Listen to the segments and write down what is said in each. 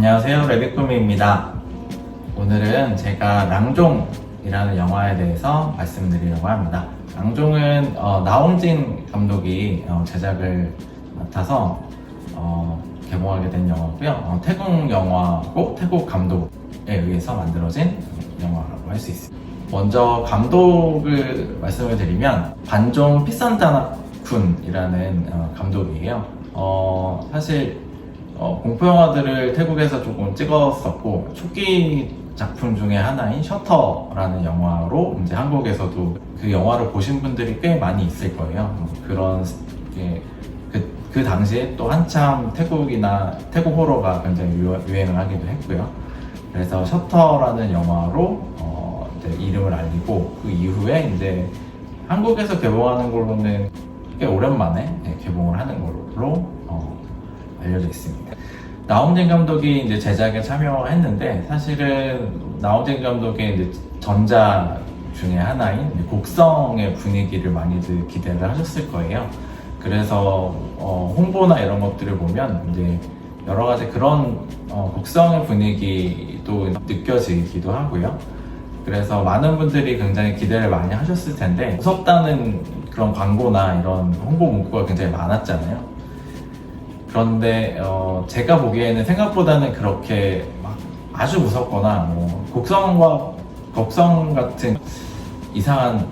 안녕하세요, 레비꾸미입니다. 오늘은 제가 랑종이라는 영화에 대해서 말씀드리려고 합니다. 랑종은 나홍진 감독이 제작을 맡아서 개봉하게 된 영화고요. 태국 영화고 태국 감독에 의해서 만들어진 영화라고 할 수 있습니다. 먼저 감독을 말씀을 드리면 반종 피산자나쿤이라는 감독이에요. 사실 공포 영화들을 태국에서 조금 찍었었고, 초기 작품 중에 하나인 셔터라는 영화로 이제 한국에서도 그 영화를 보신 분들이 꽤 많이 있을 거예요. 그런 그 당시에 또 한참 태국 호러가 굉장히 유행을 하기도 했고요. 그래서 셔터라는 영화로 이제 이름을 알리고, 그 이후에 이제 한국에서 개봉하는 걸로는 꽤 오랜만에 개봉을 하는 걸로 알려져 있습니다. 나홍진 감독이 이제 제작에 참여했는데, 사실은 나홍진 감독의 이제 전작 중에 하나인 곡성의 분위기를 많이들 기대를 하셨을 거예요. 그래서 홍보나 이런 것들을 보면 이제 여러 가지 그런 곡성의 분위기도 느껴지기도 하고요. 그래서 많은 분들이 굉장히 기대를 많이 하셨을 텐데, 무섭다는 그런 광고나 이런 홍보 문구가 굉장히 많았잖아요. 그런데 제가 보기에는 생각보다는 그렇게 막 아주 무섭거나 곡성 같은 이상한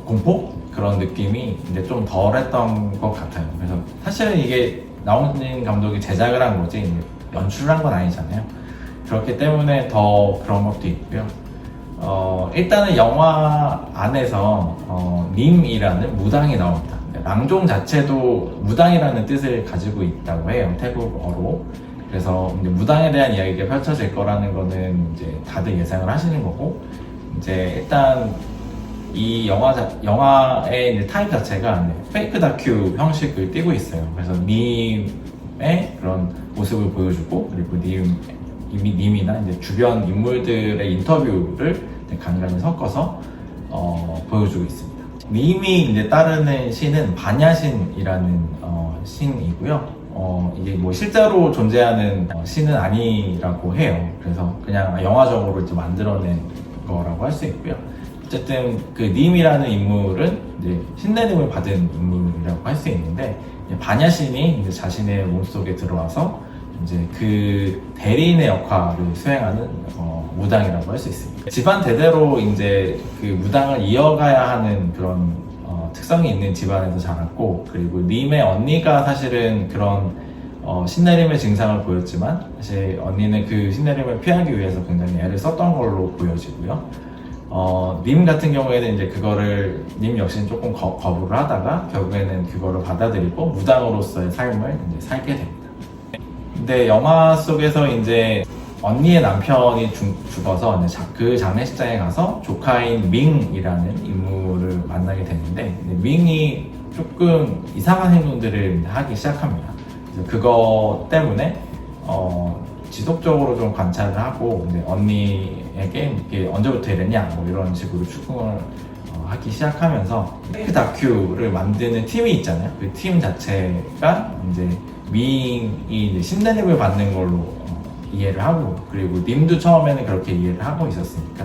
공포? 그런 느낌이 이제 좀 덜했던 것 같아요. 그래서 사실은 이게 나홍진 감독이 제작을 한 거지 연출을 한 건 아니잖아요. 그렇기 때문에 더 그런 것도 있고요. 일단은 영화 안에서 님이라는 무당이 나옵니다. 랑종 자체도 무당이라는 뜻을 가지고 있다고 해요, 태국어로. 그래서 이제 무당에 대한 이야기가 펼쳐질 거라는 거는 이제 다들 예상을 하시는 거고, 이제 일단 이 영화의 이제 타입 자체가 페이크 다큐 형식을 띠고 있어요. 그래서 님의 그런 모습을 보여주고, 그리고 님이나 이제 주변 인물들의 인터뷰를 간간히 섞어서 보여주고 있습니다. 님이 이제 따르는 신은 반야신이라는 신이고요. 이게 뭐 실제로 존재하는 신은 아니라고 해요. 그래서 그냥 영화적으로 이제 만들어낸 거라고 할 수 있고요. 어쨌든 그 님이라는 인물은 이제 신내림을 받은 인물이라고 할 수 있는데, 반야신이 이제 자신의 몸속에 들어와서 이제 그 대리인의 역할을 수행하는 무당이라고 할 수 있습니다. 집안 대대로 이제 그 무당을 이어가야 하는 그런 특성이 있는 집안에서 자랐고, 그리고 님의 언니가 사실은 그런 신내림의 증상을 보였지만, 사실 언니는 그 신내림을 피하기 위해서 굉장히 애를 썼던 걸로 보여지고요. 님 같은 경우에는 이제 님 역시는 조금 거부를 하다가 결국에는 그거를 받아들이고 무당으로서의 삶을 이제 살게 됩니다. 근데 영화 속에서 이제 언니의 남편이 죽어서 그 장례식장에 가서 조카인 밍이라는 인물을 만나게 되는데, 밍이 조금 이상한 행동들을 하기 시작합니다. 그래서 그거 때문에 지속적으로 좀 관찰을 하고, 이제 언니에게 이게 언제부터 이랬냐 뭐 이런 식으로 추궁을 하기 시작하면서, 페이크 다큐를 만드는 팀이 있잖아요. 그 팀 자체가 이제 밍이 이제 신내림을 받는 걸로 이해를 하고, 그리고 님도 처음에는 그렇게 이해를 하고 있었으니까,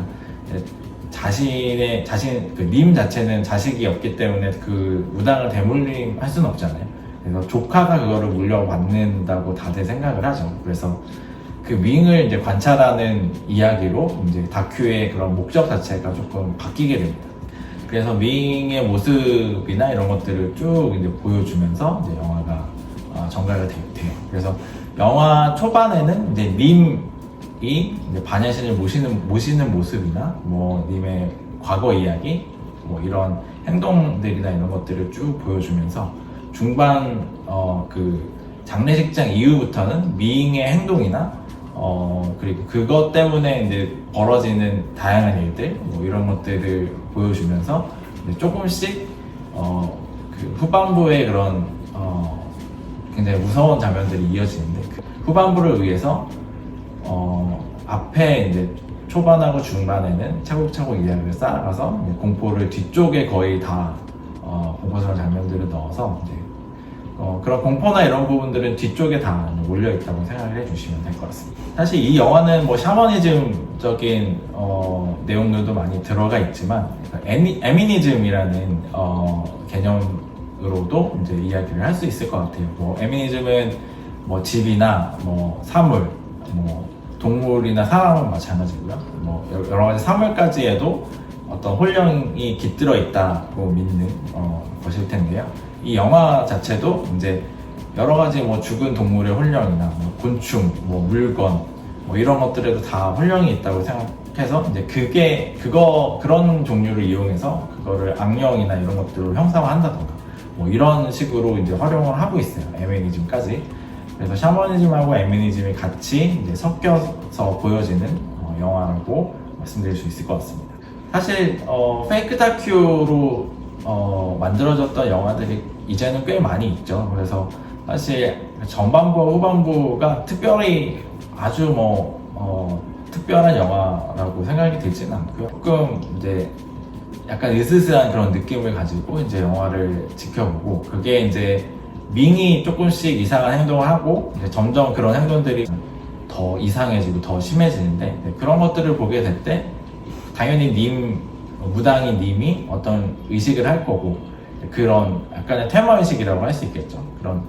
님 자체는 자식이 없기 때문에 그 무당을 대물림할 수는 없잖아요. 그래서 조카가 그거를 물려받는다고 다들 생각을 하죠. 그래서 그 밍을 이제 관찰하는 이야기로 이제 다큐의 그런 목적 자체가 조금 바뀌게 됩니다. 그래서 밍의 모습이나 이런 것들을 쭉 이제 보여주면서 이제 영화가 전개가 돼요. 그래서 영화 초반에는 이제 님이 이제 반야신을 모시는 모습이나 뭐 님의 과거 이야기, 뭐 이런 행동들이나 이런 것들을 쭉 보여주면서, 중반 그 장례식장 이후부터는 밍의 행동이나 그리고 그것 때문에 이제 벌어지는 다양한 일들, 뭐 이런 것들을 보여주면서 이제 조금씩 그 후반부의 그런 굉장히 무서운 장면들이 이어지는데, 그 후반부를 위해서 앞에 이제 초반하고 중반에는 차곡차곡 이야기를 쌓아가서 공포를 뒤쪽에 거의 다 공포스러운 장면들을 넣어서 이제 그런 공포나 이런 부분들은 뒤쪽에 다 몰려있다고 생각을 해주시면 될 것 같습니다. 사실 이 영화는 뭐 샤머니즘적인 내용들도 많이 들어가 있지만 에미니즘이라는 개념으로도 이제 이야기를 할 수 있을 것 같아요. 뭐 에미니즘은 뭐 집이나 뭐 사물, 뭐 동물이나 사람은 마찬가지고요. 뭐 여러 가지 사물까지 해도 어떤 혼령이 깃들어 있다고 믿는 것일 텐데요. 이 영화 자체도 이제 여러 가지 뭐 죽은 동물의 혼령이나 뭐 곤충, 뭐 물건, 뭐 이런 것들에도 다 혼령이 있다고 생각해서 이제 그런 종류를 이용해서 그거를 악령이나 이런 것들을 형상화한다던가 뭐 이런 식으로 이제 활용을 하고 있어요. 에미니즘까지. 그래서 샤머니즘하고 에미니즘이 같이 이제 섞여서 보여지는 영화라고 말씀드릴 수 있을 것 같습니다. 사실 페이크 다큐로 만들어졌던 영화들이 이제는 꽤 많이 있죠. 그래서 사실 전반부와 후반부가 특별히 아주 특별한 영화라고 생각이 들지는 않고요. 조금 이제 약간 으스스한 그런 느낌을 가지고 이제 영화를 지켜보고, 그게 이제 밍이 조금씩 이상한 행동을 하고 이제 점점 그런 행동들이 더 이상해지고 더 심해지는데, 그런 것들을 보게 될 때 당연히 무당인 님이 어떤 의식을 할 거고, 그런 약간의 테마의식이라고 할 수 있겠죠. 그런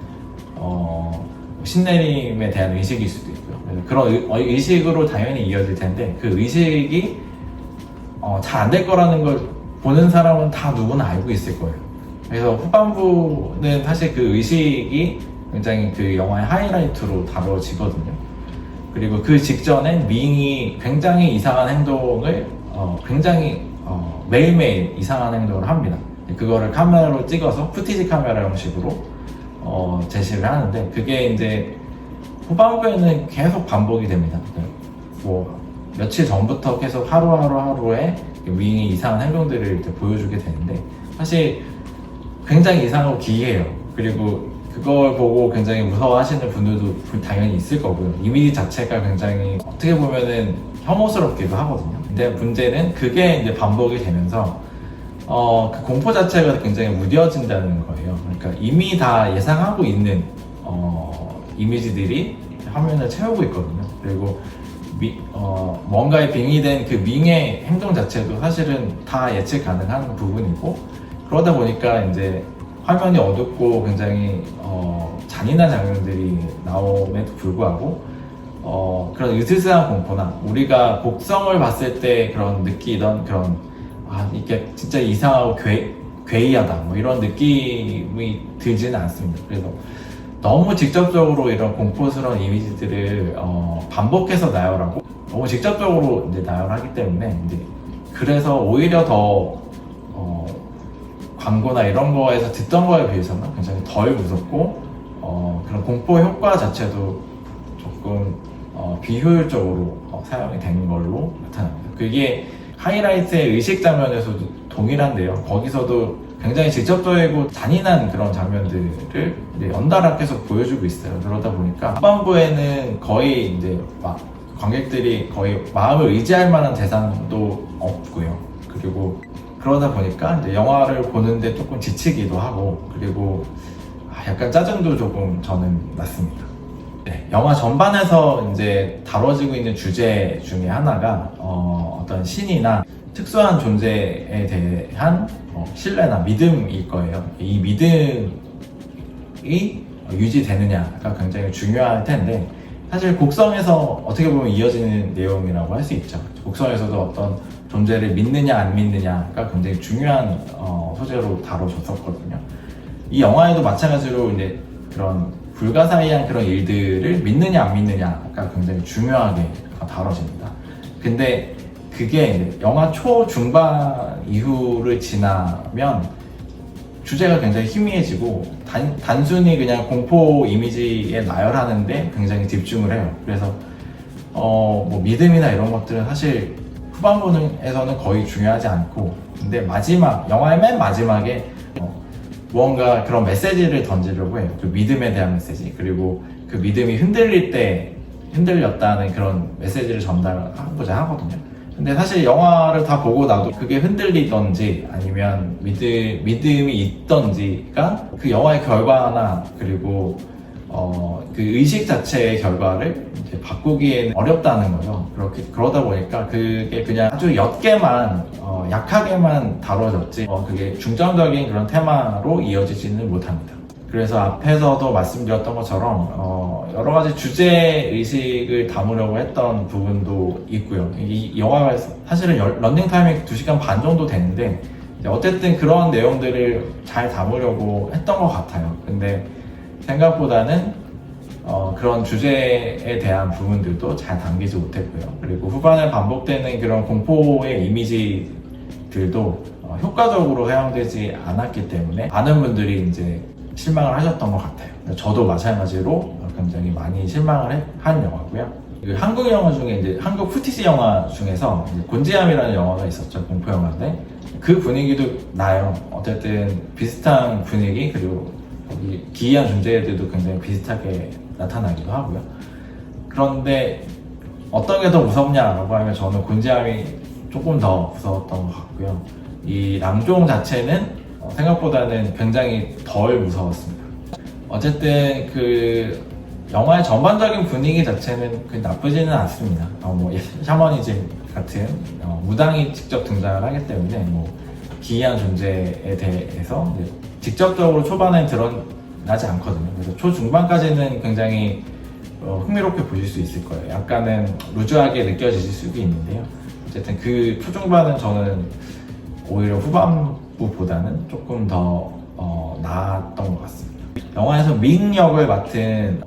신내림에 대한 의식일 수도 있고요. 그런 의식으로 당연히 이어질 텐데, 그 의식이 잘 안 될 거라는 걸 보는 사람은 다 누구나 알고 있을 거예요. 그래서 후반부는 사실 그 의식이 굉장히 그 영화의 하이라이트로 다뤄지거든요. 그리고 그 직전엔 밍이 굉장히 이상한 행동을 매일매일 이상한 행동을 합니다. 그거를 카메라로 찍어서 푸티지 카메라 형식으로 제시를 하는데, 그게 이제 후반부에는 계속 반복이 됩니다. 뭐 며칠 전부터 계속 하루에 밍이 이상한 행동들을 이제 보여주게 되는데, 사실 굉장히 이상하고 기이해요. 그리고 그걸 보고 굉장히 무서워하시는 분들도 당연히 있을 거고요. 이미지 자체가 굉장히 어떻게 보면은 혐오스럽기도 하거든요. 근데 문제는 그게 이제 반복이 되면서 그 공포 자체가 굉장히 무뎌진다는 거예요. 그러니까 이미 다 예상하고 있는 이미지들이 화면을 채우고 있거든요. 그리고 뭔가에 빙의된 그 밍의 행동 자체도 사실은 다 예측 가능한 부분이고, 그러다 보니까 이제 화면이 어둡고 굉장히 잔인한 장면들이 나옴에도 불구하고 그런 으스스한 공포나 우리가 곡성을 봤을 때 느끼던 그런 이게 진짜 이상하고 괴이하다 뭐 이런 느낌이 들지는 않습니다. 그래서 너무 직접적으로 이런 공포스러운 이미지들을 반복해서 나열하고 너무 직접적으로 이제 나열하기 때문에 이제 그래서 오히려 더 광고나 이런 거에서 듣던 거에 비해서는 굉장히 덜 무섭고 그런 공포 효과 자체도 조금 비효율적으로 사용이 된 걸로 나타납니다. 그게 하이라이트의 의식 장면에서도 동일한데요. 거기서도 굉장히 직접적이고 잔인한 그런 장면들을 이제 연달아 계속 보여주고 있어요. 그러다 보니까 후반부에는 거의 이제 관객들이 거의 마음을 의지할 만한 대상도 없고요. 그리고 그러다 보니까 이제 영화를 보는데 조금 지치기도 하고, 그리고 약간 짜증도 조금 저는 났습니다. 네, 영화 전반에서 이제 다뤄지고 있는 주제 중에 하나가 어떤 신이나 특수한 존재에 대한 신뢰나 믿음일 거예요. 이 믿음이 유지되느냐가 굉장히 중요할 텐데, 사실 곡성에서 어떻게 보면 이어지는 내용이라고 할 수 있죠. 곡성에서도 어떤 존재를 믿느냐 안 믿느냐가 굉장히 중요한 소재로 다뤄졌었거든요. 이 영화에도 마찬가지로 이제 그런 불가사의한 그런 일들을 믿느냐 안 믿느냐가 굉장히 중요하게 다뤄집니다. 근데 그게 이제 영화 초중반 이후를 지나면 주제가 굉장히 희미해지고 단순히 그냥 공포 이미지에 나열하는데 굉장히 집중을 해요. 그래서 뭐 믿음이나 이런 것들은 사실 후반부에서는 거의 중요하지 않고, 근데 영화의 맨 마지막에 무언가 그런 메시지를 던지려고 해요. 그 믿음에 대한 메시지, 그리고 그 믿음이 흔들릴 때 흔들렸다는 그런 메시지를 전달하고자 하거든요. 근데 사실 영화를 다 보고 나도 그게 흔들리던지 아니면 믿음이 있던지가 그 영화의 결과나 그리고 그 의식 자체의 결과를 이제 바꾸기에는 어렵다는 거죠. 그러다 보니까 그게 그냥 아주 옅게만, 약하게만 다뤄졌지, 그게 중점적인 그런 테마로 이어지지는 못합니다. 그래서 앞에서도 말씀드렸던 것처럼, 여러 가지 주제의식을 담으려고 했던 부분도 있고요. 이 영화가 사실은 런닝타임이 2시간 반 정도 되는데, 어쨌든 그런 내용들을 잘 담으려고 했던 것 같아요. 근데 생각보다는 그런 주제에 대한 부분들도 잘 담기지 못했고요. 그리고 후반에 반복되는 그런 공포의 이미지들도 효과적으로 사용되지 않았기 때문에 많은 분들이 이제 실망을 하셨던 것 같아요. 저도 마찬가지로 굉장히 많이 실망을 한 영화고요. 한국 영화 중에 이제 한국 푸티지 영화 중에서 곤지암이라는 영화가 있었죠. 공포 영화인데 그 분위기도 나요. 어쨌든 비슷한 분위기, 그리고 거기 기이한 존재들도 굉장히 비슷하게 나타나기도 하고요. 그런데 어떤 게 더 무섭냐라고 하면 저는 곤지암이 조금 더 무서웠던 것 같고요. 이 랑종 자체는 생각보다는 굉장히 덜 무서웠습니다. 어쨌든 그 영화의 전반적인 분위기 자체는 나쁘지는 않습니다. 샤머니즘 같은 무당이 직접 등장을 하기 때문에 기이한 존재에 대해서 직접적으로 초반에 드러나지 않거든요. 그래서 초중반까지는 굉장히 흥미롭게 보실 수 있을 거예요. 약간은 루즈하게 느껴지실 수도 있는데요. 어쨌든 그 초중반은 저는 오히려 후반부보다는 조금 더 나았던 것 같습니다. 영화에서 밍 역을 맡은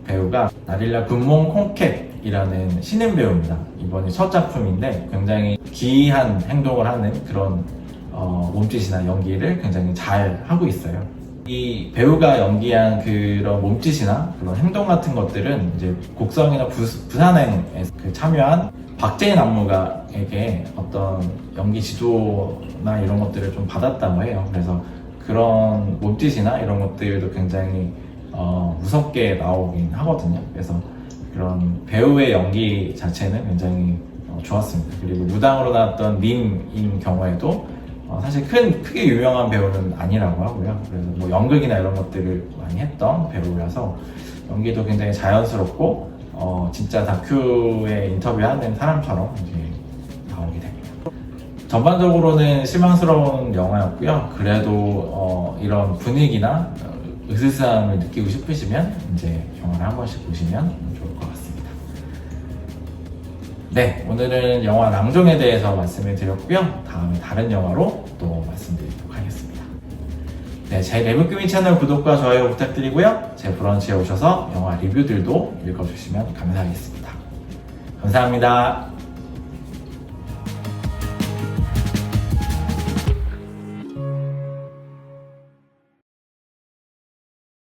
배우가 나릴라 군몽 콩캣이라는 신인 배우입니다. 이번이 첫 작품인데 굉장히 기이한 행동을 하는 그런 몸짓이나 연기를 굉장히 잘 하고 있어요. 이 배우가 연기한 그런 몸짓이나 그런 행동 같은 것들은 이제 곡성이나 부산행에 참여한 박재인 안무가에게 어떤 연기 지도나 이런 것들을 좀 받았다고 해요. 그래서 그런 몸짓이나 이런 것들도 굉장히 무섭게 나오긴 하거든요. 그래서 그런 배우의 연기 자체는 굉장히 좋았습니다. 그리고 무당으로 나왔던 림인 경우에도 사실 크게 유명한 배우는 아니라고 하고요. 그래서 연극이나 이런 것들을 많이 했던 배우라서 연기도 굉장히 자연스럽고 진짜 다큐에 인터뷰하는 사람처럼 이제 나오게 됩니다. 전반적으로는 실망스러운 영화였고요. 그래도 이런 분위기나 으스스함을 느끼고 싶으시면 이제 영화를 한 번씩 보시면 좋을 것 같습니다. 네, 오늘은 영화 랑종에 대해서 말씀을 드렸고요. 다음에 다른 영화로 또 말씀드리도록 하겠습니다. 네, 제 레뷰꾸미 채널 구독과 좋아요 부탁드리고요. 제 브런치에 오셔서 영화 리뷰들도 읽어주시면 감사하겠습니다. 감사합니다.